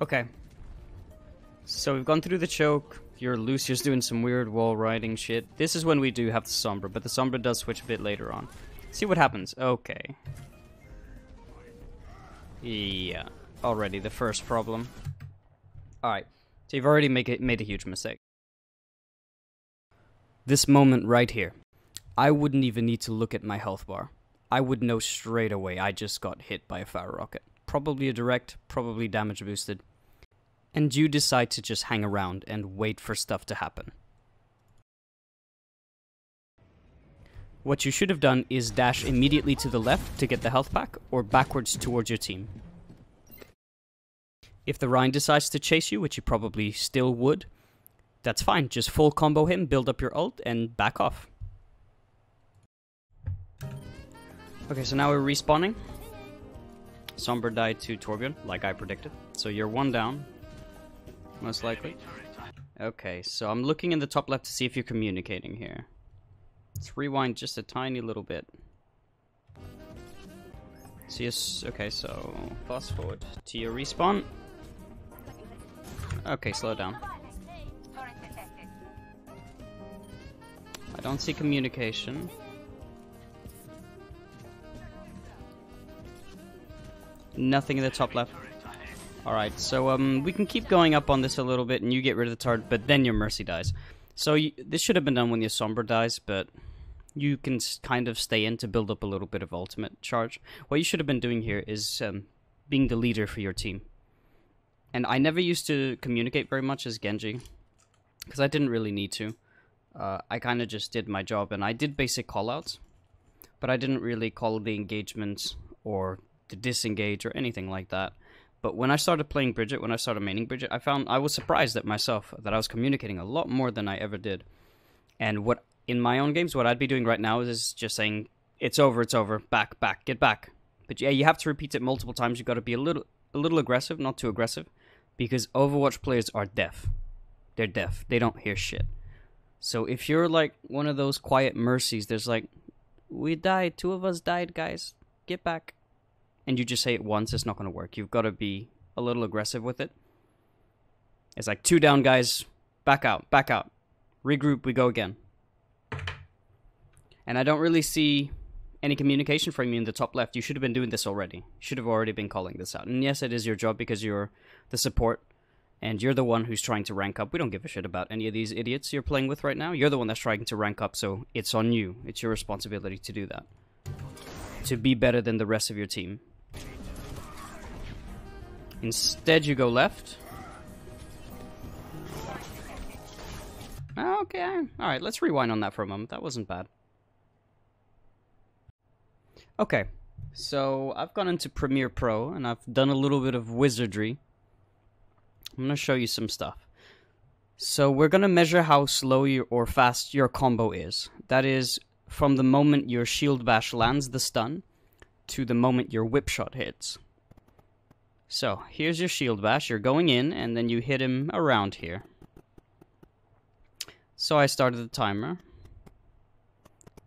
Okay. So we've gone through the choke. Your Lucier's doing some weird wall riding shit. This is when we do have the Sombra, but the Sombra does switch a bit later on. See what happens. Okay. Yeah. Already the first problem. Alright. So you've already made a huge mistake. This moment right here. I wouldn't even need to look at my health bar. I would know straight away I just got hit by a fire rocket. Probably a direct, probably damage boosted. And you decide to just hang around and wait for stuff to happen. What you should have done is dash immediately to the left to get the health pack, or backwards towards your team. If the Rhine decides to chase you, which he probably still would, that's fine. Just full combo him, build up your ult, and back off. Okay, so now we're respawning. Sombra died to Torbjorn, like I predicted. So you're one down. Most likely. Okay, so I'm looking in the top left to see if you're communicating here. Let's rewind just a tiny little bit. So yes, okay, so fast forward to your respawn. Okay, slow down. I don't see communication. Nothing in the top left. Alright, so we can keep going up on this a little bit and you get rid of the turret, but then your Mercy dies. So this should have been done when your Sombra dies, but you can kind of stay in to build up a little bit of ultimate charge. What you should have been doing here is being the leader for your team. And I never used to communicate very much as Genji, because I didn't really need to. I kind of just did my job, and I did basic callouts, but I didn't really call the engagements or the disengage or anything like that. But when I started playing Brigitte, when I started maining Brigitte, I was surprised at myself that I was communicating a lot more than I ever did. And what in my own games, what I'd be doing right now is just saying, it's over, back, get back. But yeah, you have to repeat it multiple times. You've got to be a little aggressive, not too aggressive, because Overwatch players are deaf. They're deaf. They don't hear shit. So if you're like one of those quiet mercies, there's like, we died, 2 of us died, guys, get back. And you just say it once, it's not going to work. You've got to be a little aggressive with it. It's like 2 down, guys. Back out. Regroup, we go again. And I don't really see any communication from you in the top left. You should have been doing this already. You should have already been calling this out. And yes, it is your job because you're the support. And you're the one who's trying to rank up. We don't give a shit about any of these idiots you're playing with right now. You're the one that's trying to rank up, so it's on you. It's your responsibility to do that. To be better than the rest of your team. Instead, you go left. Okay, alright, let's rewind on that for a moment. That wasn't bad. Okay, so I've gone into Premiere Pro, and I've done a little bit of wizardry. I'm going to show you some stuff. So we're going to measure how slow or fast your combo is. That is, from the moment your shield bash lands the stun, to the moment your whip shot hits. So, here's your shield bash. You're going in, and then you hit him around here. So I started the timer.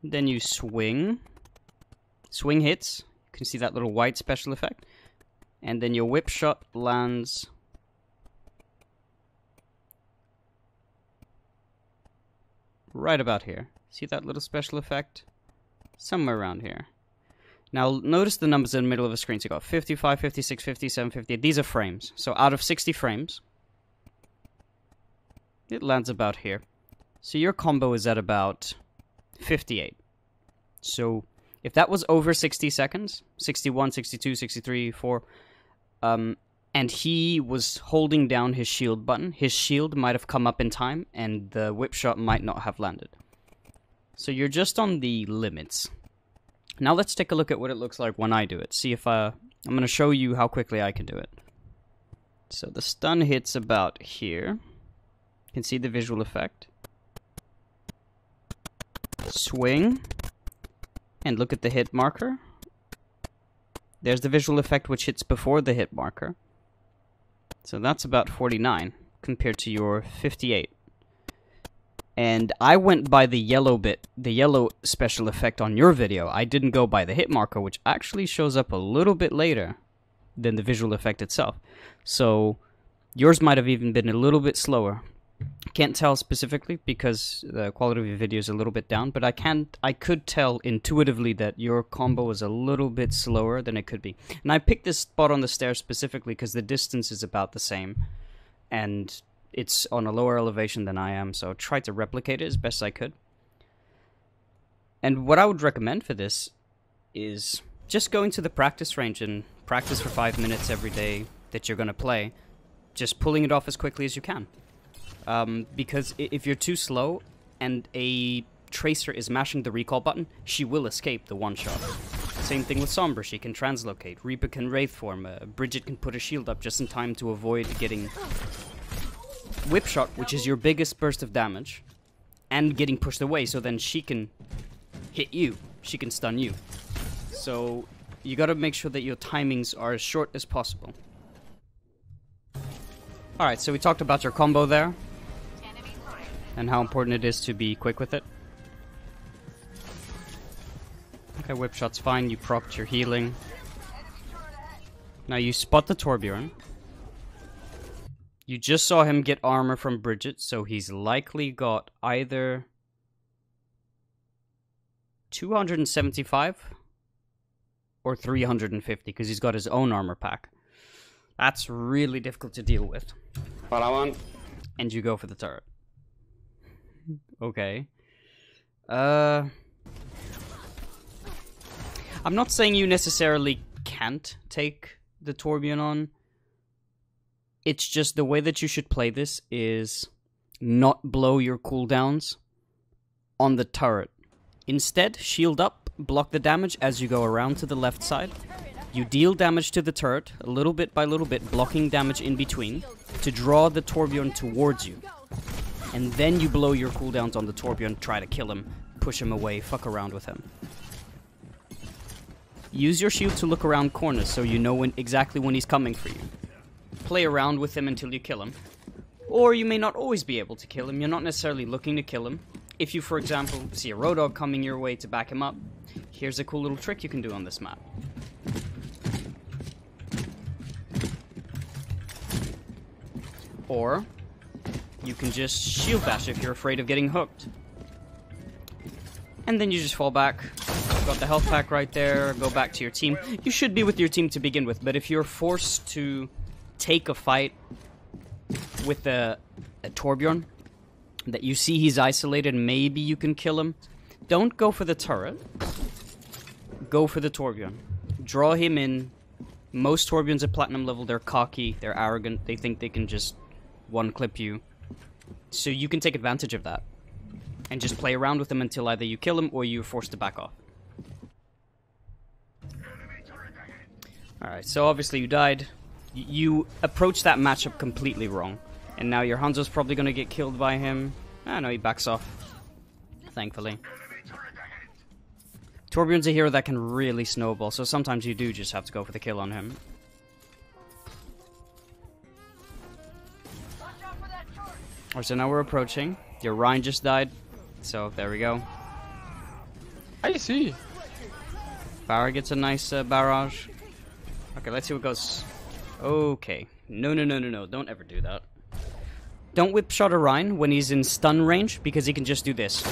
Then you swing. Swing hits. You can see that little white special effect. And then your whip shot lands right about here. See that little special effect? Somewhere around here. Now, notice the numbers in the middle of the screen. So you got 55, 56, 57, 58. These are frames. So out of 60 frames, it lands about here. So your combo is at about 58. So if that was over 60 seconds, 61, 62, 63, 4, and he was holding down his shield button, his shield might have come up in time, and the whip shot might not have landed. So you're just on the limits. Now let's take a look at what it looks like when I do it. See if I'm going to show you how quickly I can do it. So the stun hits about here. You can see the visual effect. Swing. And look at the hit marker. There's the visual effect which hits before the hit marker. So that's about 49 compared to your 58. And I went by the yellow bit, the yellow special effect on your video. I didn't go by the hit marker, which actually shows up a little bit later than the visual effect itself. So Yours might have even been a little bit slower. Can't tell specifically because the quality of your video is a little bit down, but I could tell intuitively that your combo is a little bit slower than it could be. And I picked this spot on the stairs specifically because the distance is about the same, and it's on a lower elevation than I am, so I tried to replicate it as best I could. And what I would recommend for this is just going to the practice range and practice for 5 minutes every day that you're going to play, just pulling it off as quickly as you can. Because if you're too slow and a Tracer is mashing the recall button, she will escape the one-shot. Same thing with Sombra, she can translocate, Reaper can Wraith form, Brigitte can put a shield up just in time to avoid getting whip shot, which is your biggest burst of damage, and getting pushed away, so then she can hit you, she can stun you. So you gotta make sure that your timings are as short as possible. Alright, so we talked about your combo there, and how important it is to be quick with it. Okay, whip shot's fine, you procced your healing. Now you spot the Torbjorn. You just saw him get armor from Brigitte, so he's likely got either 275 or 350, because he's got his own armor pack. That's really difficult to deal with. What I want. And you go for the turret. Okay. I'm not saying you necessarily can't take the Torbjorn on. It's just the way that you should play this is not blow your cooldowns on the turret. Instead, shield up, block the damage as you go around to the left side. You deal damage to the turret, a little bit by little bit, blocking damage in between, to draw the Torbjorn towards you. And then you blow your cooldowns on the Torbjorn, try to kill him, push him away, fuck around with him. Use your shield to look around corners so you know exactly when he's coming for you. Play around with him until you kill him. Or you may not always be able to kill him, you're not necessarily looking to kill him. If you, for example, see a Roadhog coming your way to back him up, here's a cool little trick you can do on this map. Or you can just shield bash if you're afraid of getting hooked. And then you just fall back. Got the health pack right there, go back to your team. You should be with your team to begin with, but if you're forced to take a fight with a Torbjorn, that you see he's isolated, maybe you can kill him, don't go for the turret. Go for the Torbjorn. Draw him in. Most Torbjorns at platinum level, they're cocky, they're arrogant, they think they can just one-clip you. So you can take advantage of that. And just play around with him until either you kill him or you're forced to back off. Alright, so obviously you died. You approached that matchup completely wrong. And now your Hanzo's probably gonna get killed by him. Ah, no, he backs off. Thankfully. Torbjorn's a hero that can really snowball, so sometimes you do just have to go for the kill on him. Alright, so now we're approaching. Your Rhine just died, so there we go. I see. Barra gets a nice barrage. Okay, let's see what goes. Okay. No, don't ever do that. Don't whip shot a Rhine when he's in stun range, because he can just do this.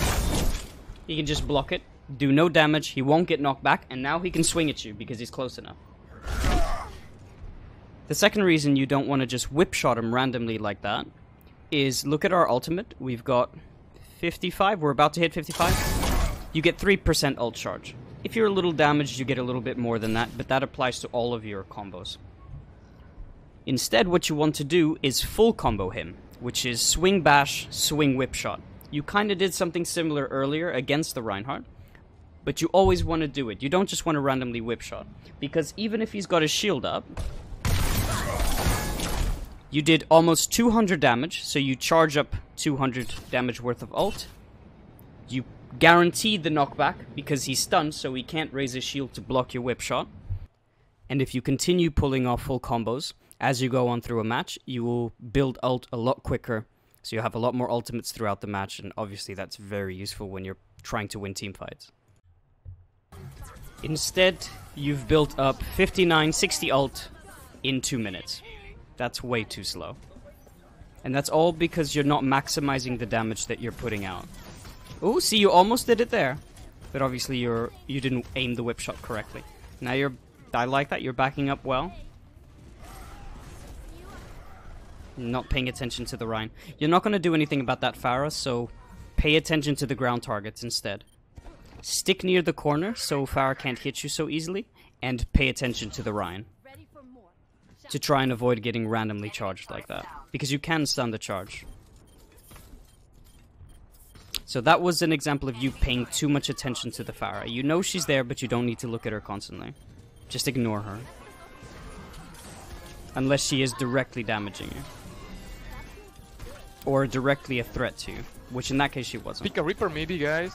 He can just block it, do no damage, he won't get knocked back, and now he can swing at you because he's close enough. The second reason you don't want to just whip shot him randomly like that is look at our ultimate. We've got 55, we're about to hit 55. You get 3% ult charge. If you're a little damaged, you get a little bit more than that, but that applies to all of your combos. Instead, what you want to do is full combo him, which is swing bash, swing whip shot. You kinda did something similar earlier against the Reinhardt, but you always want to do it. You don't just want to randomly whip shot, because even if he's got his shield up, you did almost 200 damage, so you charge up 200 damage worth of ult. You guaranteed the knockback because he's stunned, so he can't raise his shield to block your whip shot. And if you continue pulling off full combos as you go on through a match, you will build ult a lot quicker, so you have a lot more ultimates throughout the match, and obviously that's very useful when you're trying to win team fights. Instead, you've built up 59, 60 ult in 2 minutes. That's way too slow. And that's all because you're not maximizing the damage that you're putting out. Oh, see, you almost did it there. But obviously you didn't aim the whip shot correctly. Now I like that, you're backing up well. Not paying attention to the Rhine. You're not going to do anything about that Pharah, so pay attention to the ground targets instead. Stick near the corner so Pharah can't hit you so easily, and pay attention to the Rhine. To try and avoid getting randomly charged like that. Because you can stun the charge. So that was an example of you paying too much attention to the Pharah. You know she's there, but you don't need to look at her constantly. Just ignore her. Unless she is directly damaging you. Or directly a threat to you. Which in that case she wasn't. Pick a Reaper maybe, guys.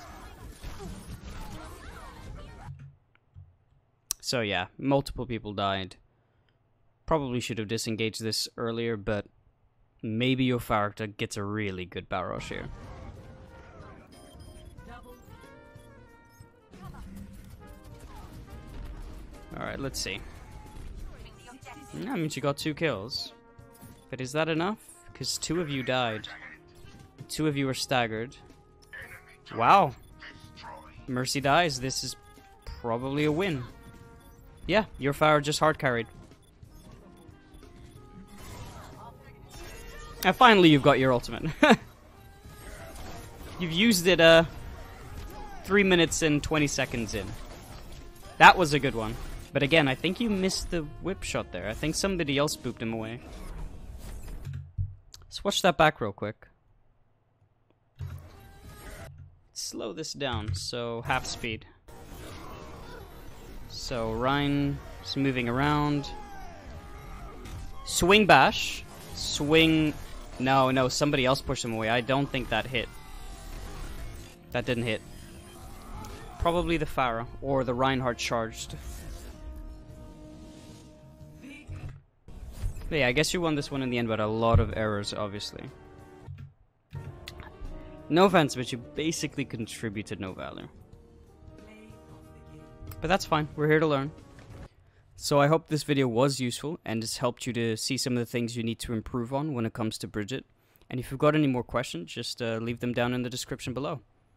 So yeah, multiple people died. Probably should have disengaged this earlier, but maybe your character gets a really good barrage here. Alright, let's see. I mean, she got 2 kills. But is that enough? Because 2 of you died. 2 of you are staggered. Wow. Mercy dies. This is probably a win. Yeah, your Pharah just hard carried. And finally you've got your ultimate. You've used it 3 minutes and 20 seconds in. That was a good one. But again, I think you missed the whip shot there. I think somebody else spooked him away. Let's watch that back real quick. Slow this down, so half speed. So Rhine is moving around. Swing bash. Swing. No, somebody else pushed him away. I don't think that hit. That didn't hit. Probably the Pharah or the Reinhardt charged. But yeah, I guess you won this one in the end, but a lot of errors, obviously. No offense, but you basically contributed no value. But that's fine, we're here to learn. So I hope this video was useful and has helped you to see some of the things you need to improve on when it comes to Brigitte. And if you've got any more questions, just leave them down in the description below.